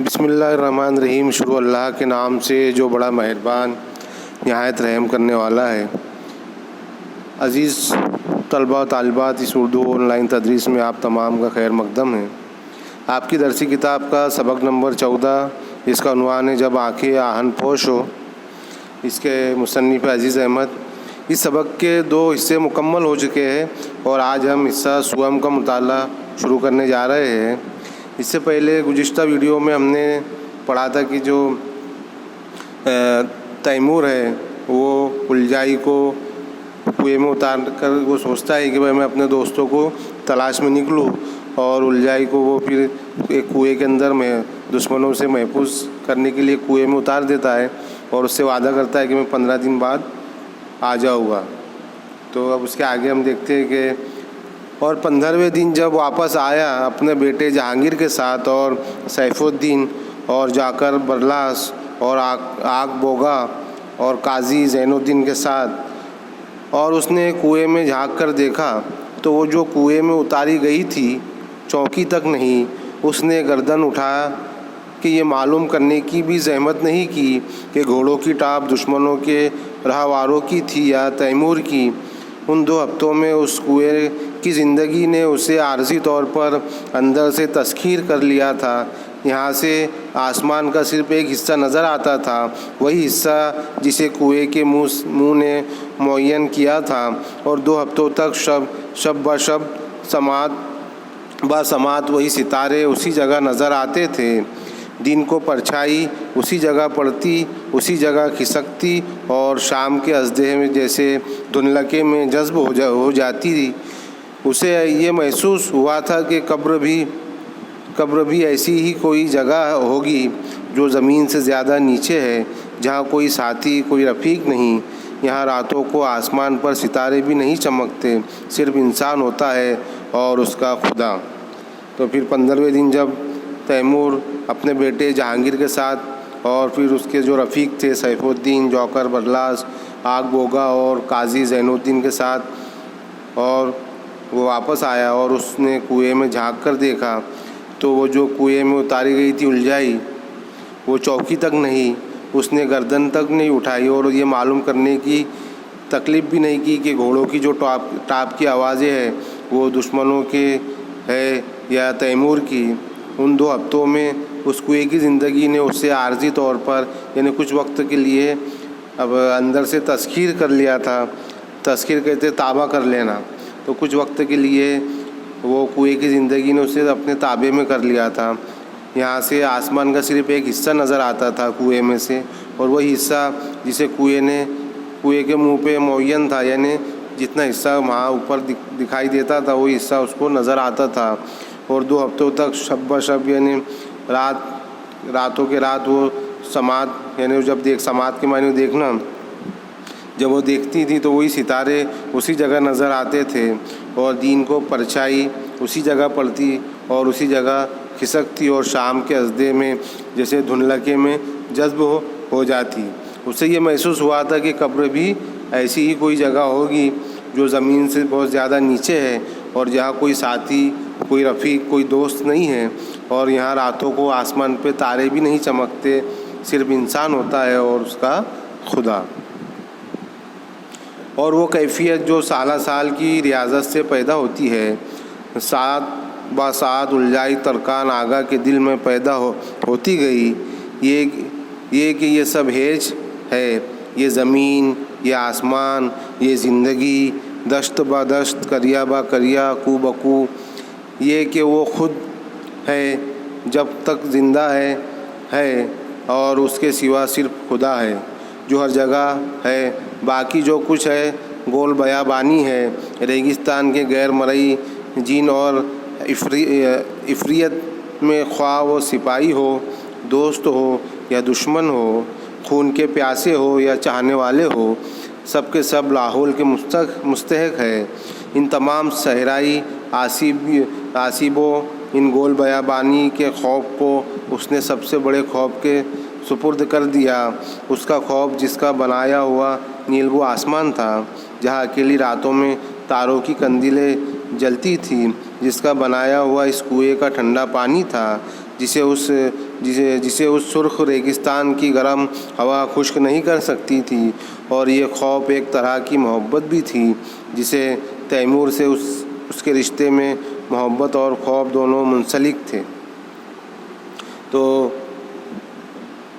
بسم اللہ الرحمن الرحیم۔ شروع اللہ کے نام سے جو بڑا مہربان نہایت رحم کرنے والا ہے۔ عزیز طلبہ و طالبات، اس اردو آن لائن تدریس میں آپ تمام کا خیر مقدم ہے۔ آپ کی درسی کتاب کا سبق نمبر 14، جس کا عنوان ہے جب آنکھیں آہن پوش ہو، اس کے مصنف عزیز احمد۔ اس سبق کے 2 حصے مکمل ہو چکے ہیں اور آج ہم حصہ سوم کا مطالعہ شروع کرنے جا رہے ہیں۔ اس سے پہلے گزشتہ ویڈیو میں ہم نے پڑھا تھا کہ جو تیمور ہے وہ الجائی کو کنویں میں اتار کر وہ سوچتا ہے کہ بھائی میں اپنے دوستوں کو تلاش میں نکلوں، اور الجائی کو وہ پھر ایک کنویں کے اندر میں دشمنوں سے محفوظ کرنے کے لیے کنویں میں اتار دیتا ہے اور اس سے وعدہ کرتا ہے کہ میں 15 دن بعد آ جاؤں گا۔ تو اب اس کے آگے ہم دیکھتے ہیں کہ اور 15ویں دن جب واپس آیا اپنے بیٹے جہانگیر کے ساتھ اور سیف الدین اور جاکر برلاس اور آگ بوگا اور قاضی زین الدین کے ساتھ، اور اس نے کنویں میں جھانک کر دیکھا تو وہ جو کنویں میں اتاری گئی تھی چوکی تک نہیں۔ اس نے گردن اٹھایا کہ یہ معلوم کرنے کی بھی زحمت نہیں کی کہ گھوڑوں کی ٹاپ دشمنوں کے رہواروں کی تھی یا تیمور کی۔ ان 2 ہفتوں میں اس کنویں کی زندگی نے اسے عارضی طور پر اندر سے تسخیر کر لیا تھا۔ یہاں سے آسمان کا صرف ایک حصہ نظر آتا تھا، وہی حصہ جسے کنویں کے منہ نے معین کیا تھا، اور 2 ہفتوں تک شب بشب سماعت وہی ستارے اسی جگہ نظر آتے تھے۔ دن کو پرچھائی اسی جگہ پڑتی، اسی جگہ کھسکتی اور شام کے ازدے میں جیسے دھندلکے میں جذب ہو جاتی تھی۔ اسے یہ محسوس ہوا تھا کہ قبر بھی ایسی ہی کوئی جگہ ہوگی جو زمین سے زیادہ نیچے ہے، جہاں کوئی ساتھی، کوئی رفیق نہیں۔ یہاں راتوں کو آسمان پر ستارے بھی نہیں چمکتے، صرف انسان ہوتا ہے اور اس کا خدا۔ تو پھر 15ویں دن جب تیمور اپنے بیٹے جہانگیر کے ساتھ اور پھر اس کے جو رفیق تھے سیف الدین، جوکر برلاس، آگ بوگا اور قاضی زین الدین کے ساتھ، اور وہ واپس آیا اور اس نے کنویں میں جھانک کر دیکھا تو وہ جو کنویں میں اتاری گئی تھی الجائی وہ چوکی تک نہیں، اس نے گردن تک نہیں اٹھائی اور یہ معلوم کرنے کی تکلیف بھی نہیں کی کہ گھوڑوں کی جو ٹاپ کی آوازیں ہیں وہ دشمنوں کے ہے یا تیمور کی۔ ان 2 ہفتوں میں اس کنویں کی زندگی نے اسے عارضی طور پر یعنی کچھ وقت کے لیے اب اندر سے تسخیر کر لیا تھا۔ تسخیر کہتے تابع کر لینا۔ تو کچھ وقت کے لیے وہ کنویں کی زندگی نے اسے اپنے تابع میں کر لیا تھا۔ یہاں سے آسمان کا صرف ایک حصہ نظر آتا تھا کنویں میں سے، اور وہی حصہ جسے کنویں کے منہ پہ معین تھا، یعنی جتنا حصہ وہاں اوپر دکھائی دیتا تھا وہی حصہ اس کو نظر آتا تھا۔ اور 2 ہفتوں تک شب بشب یعنی راتوں کے رات وہ سماعت یعنی جب سماعت کے معنی دیکھنا، جب وہ دیکھتی تھی تو وہی ستارے اسی جگہ نظر آتے تھے، اور دین کو پرچھائی اسی جگہ پڑتی اور اسی جگہ کھسکتی اور شام کے ازدے میں جیسے دھندلکے میں جذب ہو جاتی۔ اسے یہ محسوس ہوا تھا کہ قبر بھی ایسی ہی کوئی جگہ ہوگی جو زمین سے بہت زیادہ نیچے ہے، اور جہاں کوئی ساتھی، کوئی رفیق، کوئی دوست نہیں ہے، اور یہاں راتوں کو آسمان پہ تارے بھی نہیں چمکتے، صرف انسان ہوتا ہے اور اس کا خدا۔ اور وہ کیفیت جو سالہ سال کی ریاضت سے پیدا ہوتی ہے، ساتھ بسات الجائی ترکان آگا کے دل میں پیدا ہوتی گئی، یہ کہ یہ سب ہیج ہے، یہ زمین، یہ آسمان، یہ زندگی، دشت با دشت، کریا با کریا، کو بکو، یہ کہ وہ خود ہے جب تک زندہ ہے اور اس کے سوا صرف خدا ہے جو ہر جگہ ہے۔ باقی جو کچھ ہے گول بیابانی ہے، ریگستان کے غیر مرئی جن اور افریت میں، خواہ وہ سپاہی ہو، دوست ہو یا دشمن ہو، خون کے پیاسے ہو یا چاہنے والے ہو، سب کے سب لاحول کے مستحق ہے۔ ان تمام صحرائی آسیبوں، ان گول بیابانی کے خوف کو اس نے سب سے بڑے خوف کے سپرد کر دیا۔ اس کا خوف جس کا بنایا ہوا نیلگو آسمان تھا، جہاں اکیلی راتوں میں تاروں کی قندیلیں جلتی تھیں، جس کا بنایا ہوا اس کنویں کا ٹھنڈا پانی تھا، جسے اس سرخ ریگستان کی گرم ہوا خشک نہیں کر سکتی تھی، اور یہ خوف ایک طرح کی محبت بھی تھی جسے تیمور سے اس کے رشتے میں محبت اور خوف دونوں منسلک تھے۔ تو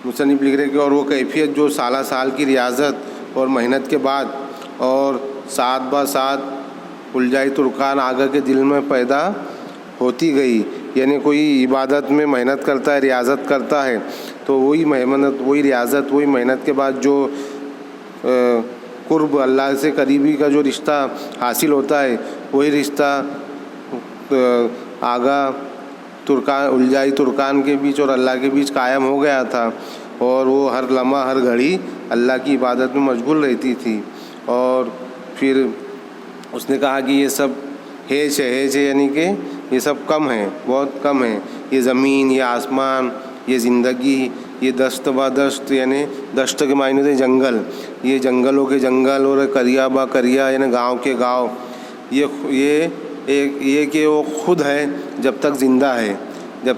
مصنف لکھ رہے کہ اور وہ کیفیت جو سالہ سال کی ریاضت اور محنت کے بعد اور ساتھ با ساتھ الجائی ترکان آگا کے دل میں پیدا ہوتی گئی، یعنی کوئی عبادت میں محنت کرتا ہے، ریاضت کرتا ہے، تو وہی ریاضت وہی محنت کے بعد جو قرب اللہ سے قریبی کا جو رشتہ حاصل ہوتا ہے، وہی رشتہ آگا الجائی ترکان کے بیچ اور اللہ کے بیچ قائم ہو گیا تھا، اور وہ ہر لمحہ ہر گھڑی اللہ کی عبادت میں مشغول رہتی تھی۔ اور پھر اس نے کہا کہ یہ سب ہیچ ہے، یعنی کہ یہ سب کم ہے، بہت کم ہے، یہ زمین، یہ آسمان، یہ زندگی، یہ دست با دست، یعنی دشت کے معنی ہوتے جنگل، یہ جنگلوں کے جنگل اور کریا با کریا، یعنی گاؤں کے گاؤں، یہ کہ وہ خود ہے جب تک زندہ ہے، جب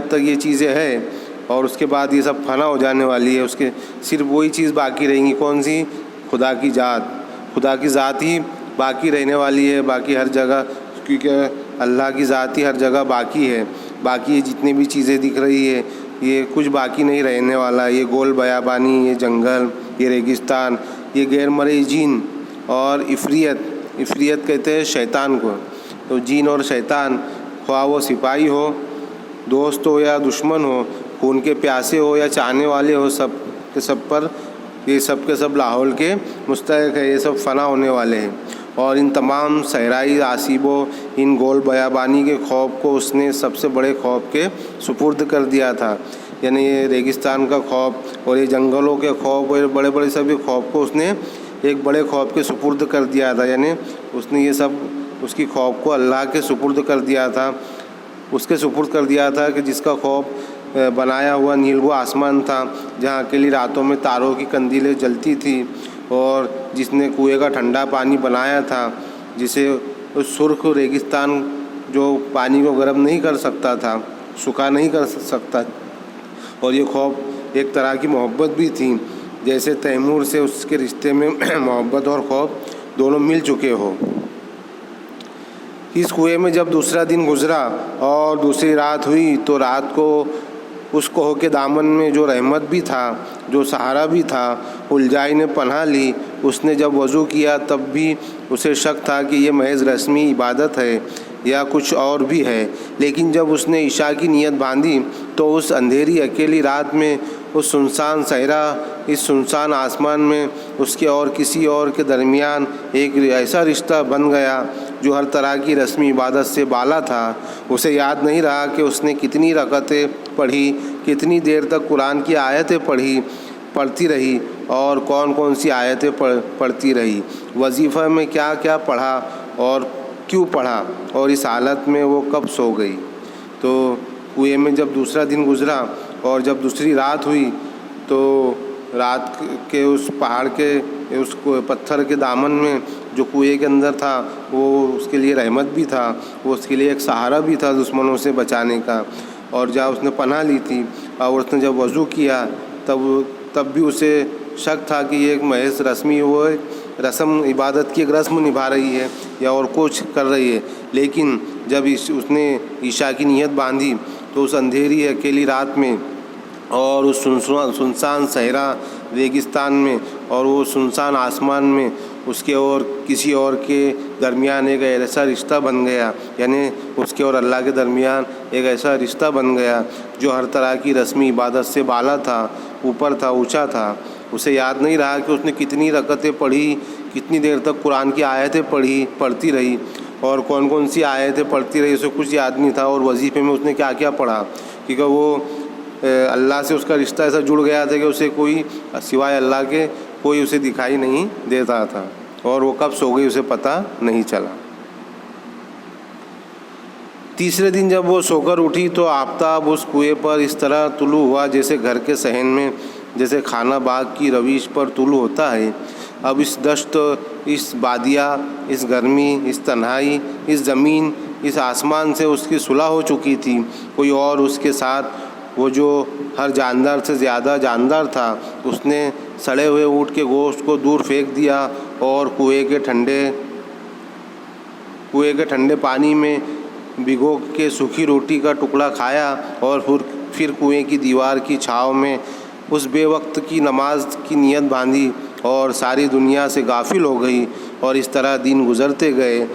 تک یہ چیزیں ہے، اور اس کے بعد یہ سب فنا ہو جانے والی ہے، اس کے صرف وہی چیز باقی رہیں گی، کون سی؟ خدا کی ذات ہی باقی رہنے والی ہے، باقی ہر جگہ، کیونکہ اللہ کی ذات ہی ہر جگہ باقی ہے، باقی یہ جتنی بھی چیزیں دکھ رہی ہے یہ کچھ باقی نہیں رہنے والا، یہ گول بیابانی، یہ جنگل، یہ ریگستان، یہ غیر مرئی جین اور عفریت کہتے ہیں شیطان کو، تو جین اور شیطان، خواہ وہ سپاہی ہو، دوست ہو یا دشمن ہو، خون کے پیاسے ہو یا چاہنے والے ہو، سب کے سب لاہور کے مستحق ہے، یہ سب فنا ہونے والے ہیں۔ اور ان تمام صحرائی آسیبوں، ان گول بیابانی کے خوف کو اس نے سب سے بڑے خوف کے سپرد کر دیا تھا، یعنی یہ ریگستان کا خوف اور یہ جنگلوں کے خوف اور بڑے بڑے سبھی خوف کو اس نے ایک بڑے خوف کے سپرد کر دیا تھا، یعنی اس نے یہ سب اس کی خوف کو اللہ کے سپرد کر دیا تھا، اس کے سپرد کر دیا تھا کہ جس کا خوف بنایا ہوا نیلگو آسمان تھا، جہاں اکیلی راتوں میں تاروں کی قندیلیں جلتی تھی، اور جس نے کنویں کا ٹھنڈا پانی بنایا تھا، جسے اس سرخ ریگستان جو پانی کو گرم نہیں کر سکتا تھا، سکھا نہیں کر سکتا، اور یہ خوف ایک طرح کی محبت بھی تھی، جیسے تیمور سے اس کے رشتے میں محبت اور خوف دونوں مل چکے ہو۔ اس کنویں میں جب دوسرا دن گزرا اور دوسری رات ہوئی، تو رات کو اس کوہ کے دامن میں جو رحمت بھی تھا، جو سہارا بھی تھا، الجائی نے پناہ لی۔ اس نے جب وضو کیا تب بھی اسے شک تھا کہ یہ محض رسمی عبادت ہے یا کچھ اور بھی ہے، لیکن جب اس نے عشاء کی نیت باندھی تو اس اندھیری اکیلی رات میں، اس سنسان صحرا، اس سنسان آسمان میں اس کے اور کسی اور کے درمیان ایک ایسا رشتہ بن گیا جو ہر طرح کی رسمی عبادت سے بالا تھا۔ اسے یاد نہیں رہا کہ اس نے کتنی رکعتیں پڑھی، کتنی دیر تک قرآن کی آیتیں پڑھتی رہی، اور کون کون سی آیتیں پڑھتی رہی، وظیفہ میں کیا کیا پڑھا اور کیوں پڑھا، اور اس حالت میں وہ کب سو گئی۔ تو کنویں میں جب دوسرا دن گزرا اور جب دوسری رات ہوئی، تو رات کے اس پہاڑ کے اس پتھر کے دامن میں جو کنویں کے اندر تھا، وہ اس کے لیے رحمت بھی تھا، وہ اس کے لیے ایک سہارا بھی تھا دشمنوں سے بچانے کا، اور جہاں اس نے پناہ لی تھی، اور اس نے جب وضو کیا تب بھی اسے شک تھا کہ یہ ایک محض رسمی رسم عبادت کی ایک رسم نبھا رہی ہے یا اور کچھ کر رہی ہے، لیکن جب اس نے عشاء کی نیت باندھی تو اس اندھیری اکیلی رات میں اور اس سنسان صحرا ریگستان میں اور وہ سنسان آسمان میں اس کے اور کسی اور کے درمیان ایک ایسا رشتہ بن گیا، یعنی اس کے اور اللہ کے درمیان ایک ایسا رشتہ بن گیا جو ہر طرح کی رسمی عبادت سے بالا تھا، اوپر تھا، اونچا تھا۔ اسے یاد نہیں رہا کہ اس نے کتنی رکعتیں پڑھی، کتنی دیر تک قرآن کی آیتیں پڑھتی رہی، اور کون کون سی آیتیں پڑھتی رہی، اسے کچھ یاد نہیں تھا، اور وظیفے میں اس نے کیا کیا پڑھا، کیونکہ وہ اللہ سے اس کا رشتہ ایسا جڑ گیا تھا کہ اسے کوئی سوائے اللہ کے کوئی اسے دکھائی نہیں دیتا تھا، اور وہ کب سو گئی اسے پتہ نہیں چلا۔ تیسرے دن جب وہ سو کر اٹھی تو آفتاب اس کنویں پر اس طرح طلوع ہوا جیسے گھر کے صحن میں جیسے کھانا باغ کی رویش پر طلوع ہوتا ہے۔ اب اس دشت، اس بادیہ، اس گرمی، اس تنہائی، اس زمین، اس آسمان سے اس کی صلح ہو چکی تھی، کوئی اور اس کے ساتھ وہ جو ہر جاندار سے زیادہ جاندار تھا، اس نے سڑے ہوئے اونٹ کے گوشت کو دور پھینک دیا اور کنویں کے ٹھنڈے پانی میں بھگو کے سوکھی روٹی کا ٹکڑا کھایا اور پھر کنویں کی دیوار کی چھاؤں میں اس بے وقت کی نماز کی نیت باندھی اور ساری دنیا سے غافل ہو گئی۔ اور اس طرح دن گزرتے گئے،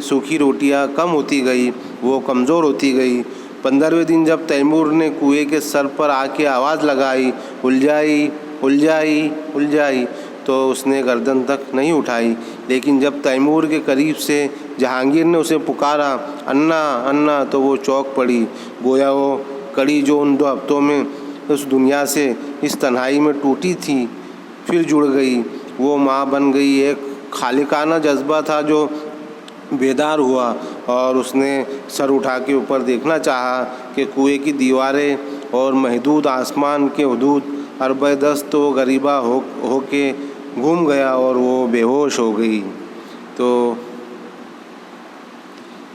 سوکھی روٹیاں کم ہوتی گئی، وہ کمزور ہوتی گئی۔ 15ویں دن جب تیمور نے کنویں کے سر پر آ کے آواز لگائی، الجھائی الجھائی الجھائی، تو اس نے گردن تک نہیں اٹھائی۔ لیکن جب تیمور کے قریب سے جہانگیر نے اسے پکارا، انا انا، تو وہ چونک پڑی، گویا وہ کڑی جو ان 2 ہفتوں میں اس دنیا سے اس تنہائی میں ٹوٹی تھی پھر جڑ گئی، وہ ماں بن گئی۔ ایک خالقانہ جذبہ تھا جو بیدار ہوا اور اس نے سر اٹھا کے اوپر دیکھنا چاہا کہ کنویں کی دیواریں اور محدود آسمان کے حدود ارب دست و غریبہ ہو کے گھوم گیا اور وہ بے ہوش ہو گئی۔ تو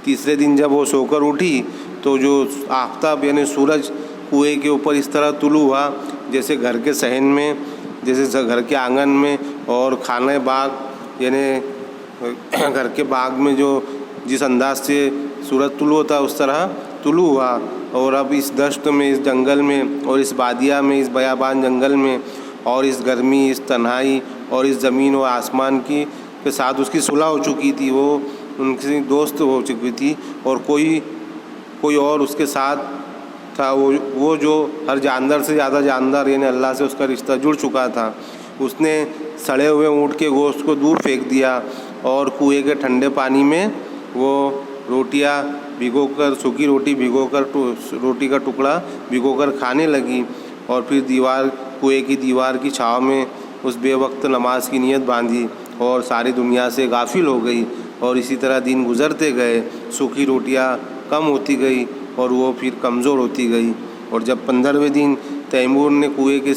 تیسرے دن جب وہ سو کر اٹھی تو جو آفتاب یعنی سورج کنویں کے اوپر اس طرح طلوع ہوا جیسے گھر کے صحن میں، جیسے گھر کے آنگن میں اور کھانے باغ یعنی گھر کے باغ میں جو جس انداز سے سورج طلوع ہوتا ہے اس طرح طلوع ہوا۔ اور اب اس دشت میں، اس جنگل میں اور اس بادیہ میں، اس بیابان جنگل میں اور اس گرمی، اس تنہائی اور اس زمین و آسمان کے ساتھ اس کی صلح ہو چکی تھی، وہ ان کی دوست ہو چکی تھی اور کوئی اور اس کے ساتھ تھا، وہ جو ہر جاندار سے زیادہ جاندار یعنی اللہ سے اس کا رشتہ جڑ چکا تھا۔ اس نے سڑے ہوئے اونٹ کے گوشت کو دور پھینک دیا اور کنویں کے ٹھنڈے پانی میں وہ روٹیاں بھگو کر، سوکھی روٹی بھگو کر، روٹی کا ٹکڑا بھگو کر کھانے لگی اور پھر کنویں کی دیوار کی چھاؤں میں اس بے وقت نماز کی نیت باندھی اور ساری دنیا سے غافل ہو گئی۔ اور اسی طرح دن گزرتے گئے، سوکھی روٹیاں کم ہوتی گئی اور وہ پھر کمزور ہوتی گئی۔ اور جب 15ویں دن تیمور نے کنویں کے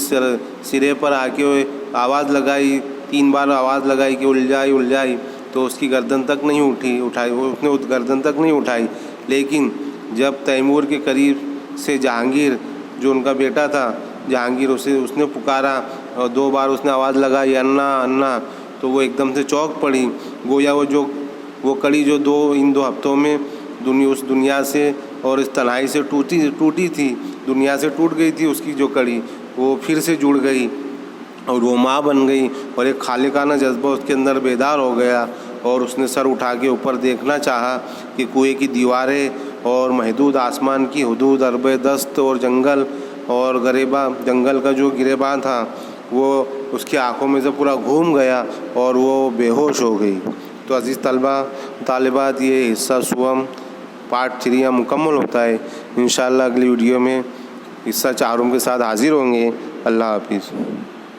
سرے پر آ کے آواز لگائی، 3 بار آواز لگائی کہ الجھائی الجھائی، تو اس کی گردن تک نہیں اٹھائی، اس نے گردن تک نہیں اٹھائی۔ لیکن جب تیمور کے قریب سے جہانگیر جو ان کا بیٹا تھا، جہانگیر اس نے پکارا اور 2 بار اس نے آواز لگائی، انا انا، تو وہ ایک دم سے چونک پڑی، گویا وہ کڑی جو ان 2 ہفتوں میں اس دنیا سے اور اس تنہائی سے ٹوٹی تھی، دنیا سے ٹوٹ گئی تھی، اس کی جو کڑی وہ پھر سے جڑ گئی اور وہ ماں بن گئی اور ایک خالقانہ جذبہ اس کے اندر بیدار ہو گیا اور اس نے سر اٹھا کے اوپر دیکھنا چاہا کہ کنویں کی دیواریں اور محدود آسمان کی حدود ارب دست اور جنگل کا جو گریباں تھا وہ اس کی آنکھوں میں سے پورا گھوم گیا اور وہ بے ہوش ہو گئی۔ تو عزیز طالبات، یہ حصہ سوم پارٹ 3 مکمل ہوتا ہے۔ انشاءاللہ اگلی ویڈیو میں حصہ 4 کے ساتھ حاضر ہوں گے۔ اللہ حافظ۔